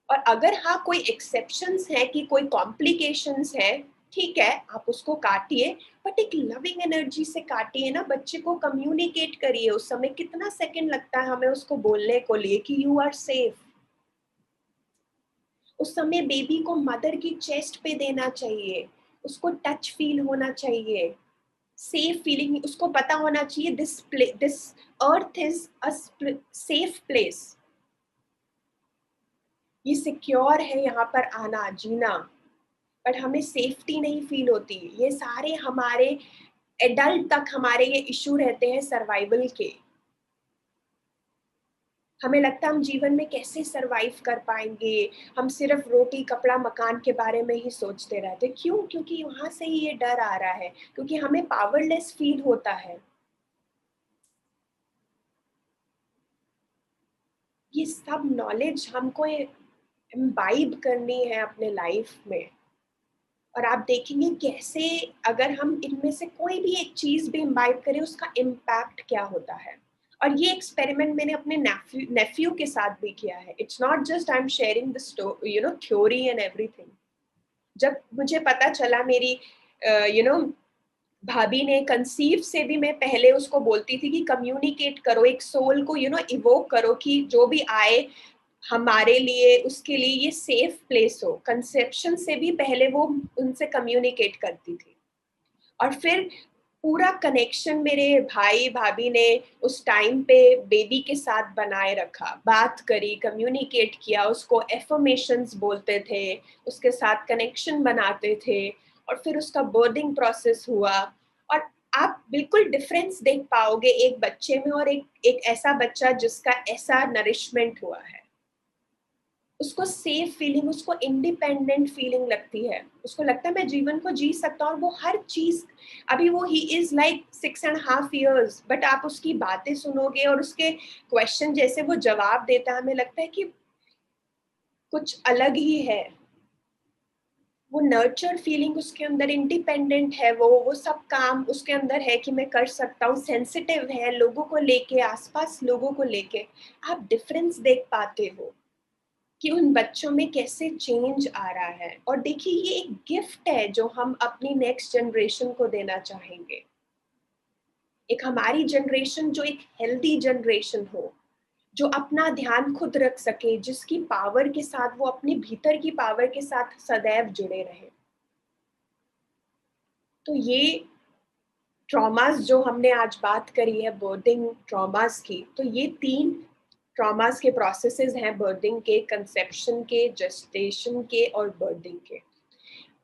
और अगर हाँ कोई एक्सेप्शंस है कि कोई कॉम्प्लिकेशंस है, ठीक है आप उसको काटिए, बट एक लविंग एनर्जी से काटिए ना, बच्चे को कम्युनिकेट करिए। उस समय कितना सेकंड लगता है हमें उसको बोलने को लिए कि यू आर सेफ। उस समय बेबी को मदर की चेस्ट पे देना चाहिए, उसको टच फील होना चाहिए, सेफ फीलिंग उसको पता होना चाहिए, this earth is a safe place, ये सिक्योर है यहाँ पर आना जीना। बट हमें सेफ्टी नहीं फील होती। ये सारे हमारे एडल्ट तक हमारे ये इशू रहते हैं सर्वाइवल के। हमें लगता है हम जीवन में कैसे सरवाइव कर पाएंगे, हम सिर्फ रोटी कपड़ा मकान के बारे में ही सोचते रहते। क्यों? क्योंकि वहां से ही ये डर आ रहा है, क्योंकि हमें पावरलेस फील होता है। ये सब नॉलेज हमको इम्बाइब करनी है अपने लाइफ में। और आप देखेंगे कैसे अगर हम इनमें से कोई भी एक चीज भी इम्बाइब करें उसका इम्पैक्ट क्या होता है। और ये एक्सपेरिमेंट मैंने अपने नेफ्यू के साथ भी किया है। It's not just I am sharing the theory and everything. जब मुझे पता चला मेरी भाभी ने कंसीव से भी मैं पहले उसको बोलती थी कि कम्युनिकेट करो, एक सोल को इवोक करो कि जो भी आए हमारे लिए उसके लिए ये सेफ प्लेस हो। कंसेप्शन से भी पहले वो उनसे कम्युनिकेट करती थी। और फिर पूरा कनेक्शन मेरे भाई भाभी ने उस टाइम पे बेबी के साथ बनाए रखा, बात करी, कम्युनिकेट किया, उसको एफर्मेशंस बोलते थे, उसके साथ कनेक्शन बनाते थे। और फिर उसका बर्थिंग प्रोसेस हुआ। और आप बिल्कुल डिफरेंस देख पाओगे एक बच्चे में और एक ऐसा बच्चा जिसका ऐसा नरिशमेंट हुआ है। उसको सेफ फीलिंग, उसको इंडिपेंडेंट फीलिंग लगती है, उसको लगता है मैं जीवन को जी सकता हूँ। और वो हर चीज, अभी वो he is like 6.5 years, but आप उसकी बातें सुनोगे और उसके क्वेश्चन जैसे वो जवाब देता है, हमें लगता है कि कुछ अलग ही है। वो नर्चर फीलिंग उसके अंदर, इंडिपेंडेंट है, वो सब काम उसके अंदर है कि मैं कर सकता हूँ, सेंसिटिव है लोगों को लेके, आसपास लोगों को लेके। आप डिफरेंस देख पाते हो कि उन बच्चों में कैसे चेंज आ रहा है। और देखिए ये एक गिफ्ट है जो हम अपनी नेक्स्ट जनरेशन को देना चाहेंगे। एक हमारी जनरेशन जो एक हेल्दी जनरेशन हो, जो अपना ध्यान खुद रख सके, जिसकी पावर के साथ वो अपने भीतर की पावर के साथ सदैव जुड़े रहे। तो ये ट्रॉमास जो हमने आज बात करी है बर्थिंग ट्रॉमास की, तो ये 3 ट्रॉमास के प्रोसेसेस हैं, बर्थिंग के, कंसेप्शन के, जेस्टेशन के और बर्थिंग के।